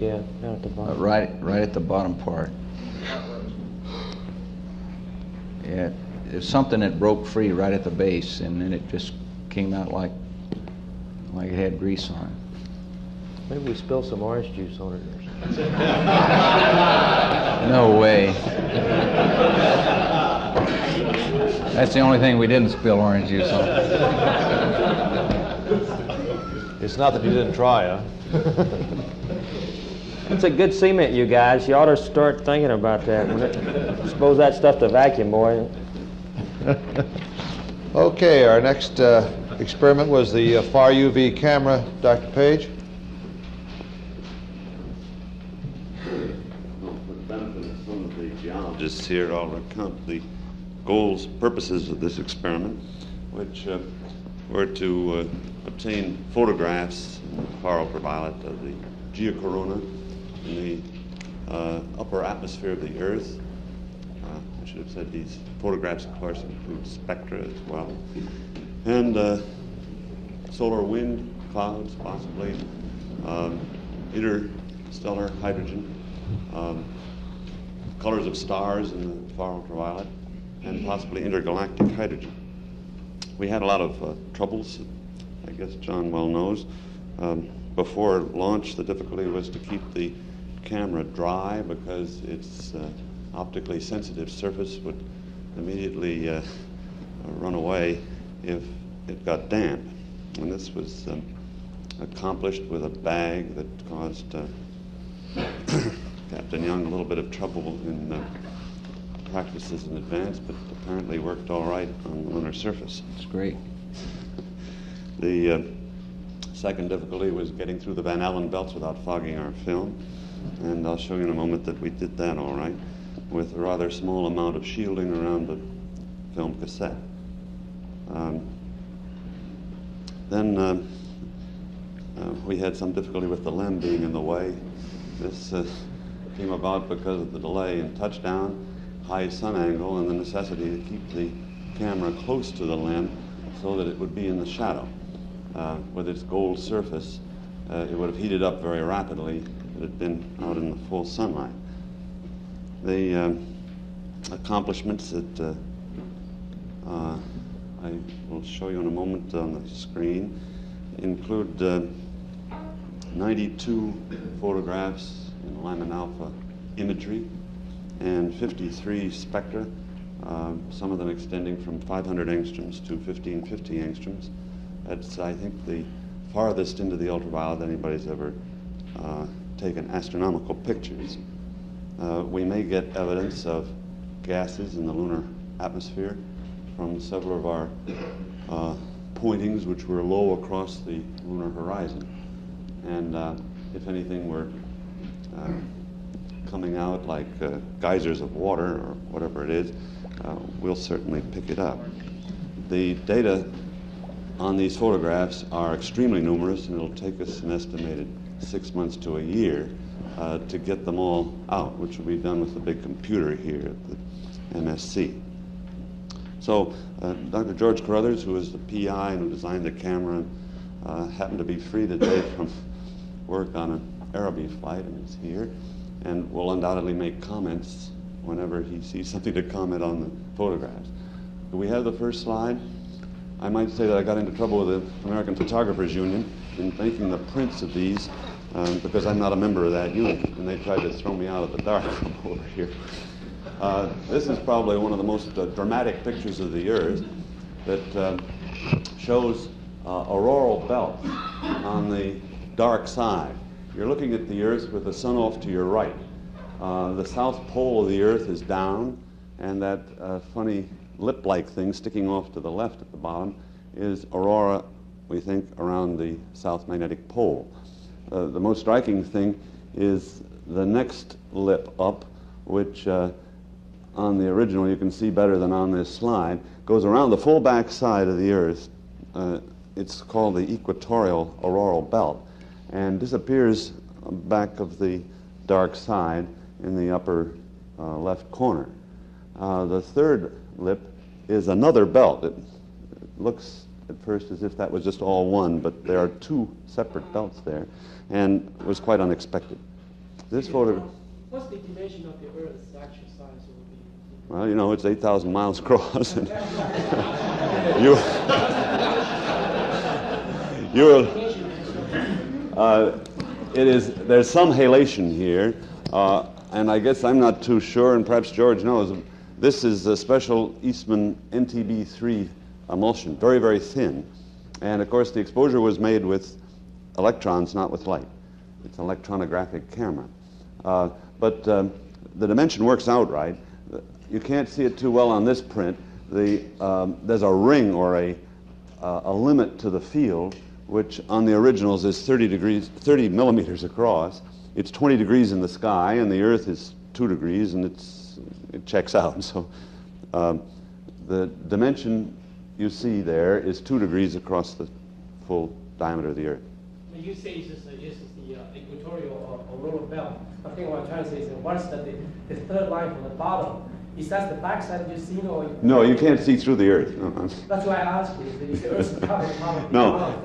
Yeah, down at the bottom. Right at the bottom part. Yeah, it's something that broke free right at the base, and then it just came out like it had grease on it. Maybe we spilled some orange juice on it or something. No way. That's the only thing we didn't spill orange juice on. It's not that you didn't try, huh? It's a good cement, you guys. You ought to start thinking about that. Expose that stuff to vacuum, boy. Okay, our next experiment was the far UV camera. Dr. Page? For the benefit of some of the geologists here, I'll recount the goals, purposes of this experiment, which were to obtain photographs in the far ultraviolet of the geocorona in the upper atmosphere of the Earth. I should have said these photographs, of course, include spectra as well. And solar wind clouds, possibly, interstellar hydrogen, colors of stars in the far ultraviolet, and possibly intergalactic hydrogen. We had a lot of troubles, I guess John well knows. Before launch, the difficulty was to keep the camera dry because its optically sensitive surface would immediately run away if it got damp. And this was accomplished with a bag that caused Captain Young a little bit of trouble in practices in advance, but apparently worked all right on the lunar surface. It's great. The second difficulty was getting through the Van Allen belts without fogging our film, and I'll show you in a moment that we did that all right with a rather small amount of shielding around the film cassette. Then we had some difficulty with the LEM being in the way. This came about because of the delay in touchdown, high sun angle, and the necessity to keep the camera close to the LEM so that it would be in the shadow. With its gold surface, it would have heated up very rapidly if it had been out in the full sunlight. The accomplishments that I will show you in a moment on the screen include 92 photographs in Lyman alpha imagery and 53 spectra, some of them extending from 500 angstroms to 1550 angstroms. That's, I think, the farthest into the ultraviolet anybody's ever taken astronomical pictures. We may get evidence of gases in the lunar atmosphere from several of our pointings which were low across the lunar horizon. And if anything were coming out like geysers of water or whatever it is, we'll certainly pick it up. The data on these photographs are extremely numerous, and it'll take us an estimated 6 months to a year to get them all out, which will be done with the big computer here at the MSC. So Dr. George Carruthers, who is the PI and who designed the camera, happened to be free today from work on an Araby flight, and is here, and will undoubtedly make comments whenever he sees something to comment on the photographs. Do we have the first slide? I might say that I got into trouble with the American Photographers Union in making the prints of these because I'm not a member of that union, and they tried to throw me out of the dark over here. This is probably one of the most dramatic pictures of the Earth that shows auroral belts on the dark side. You're looking at the Earth with the sun off to your right. The south pole of the Earth is down, and that funny lip-like thing sticking off to the left at the bottom is aurora, we think, around the south magnetic pole. The most striking thing is the next lip up, which on the original you can see better than on this slide, goes around the full back side of the Earth. It's called the equatorial auroral belt, and disappears back of the dark side in the upper left corner. The third lip is another belt. It looks at first as if that was just all one, but there are two separate belts there, and it was quite unexpected. This photo. What's the dimension of the Earth's actual size? Well, you know, it's 8,000 miles across. you will. It is. There's some halation here, and I guess I'm not too sure, and perhaps George knows. This is a special Eastman NTB3 emulsion, very, very thin, and of course the exposure was made with electrons, not with light. It's an electronographic camera, but the dimension works out right. You can't see it too well on this print. There's a ring or a limit to the field, which on the originals is 30 millimeters across. It's 20 degrees in the sky, and the Earth is 2 degrees, and it checks out. So the dimension you see there is 2 degrees across the full diameter of the Earth. You say it's the equatorial auroral belt. I think what I'm trying to say is what's the third line from the bottom? Is that the backside you've seen, or? No, you can't see through the Earth. That's why I asked you. Is the Earth covered? No,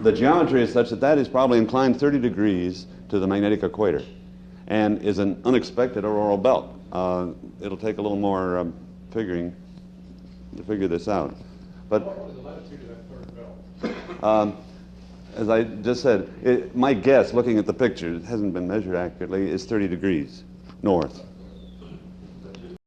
the geometry is such that is probably inclined 30 degrees to the magnetic equator, and is an unexpected auroral belt. It'll take a little more figuring to figure this out. But what was the latitude of that third belt? As I just said, my guess, looking at the picture, it hasn't been measured accurately, is 30 degrees north.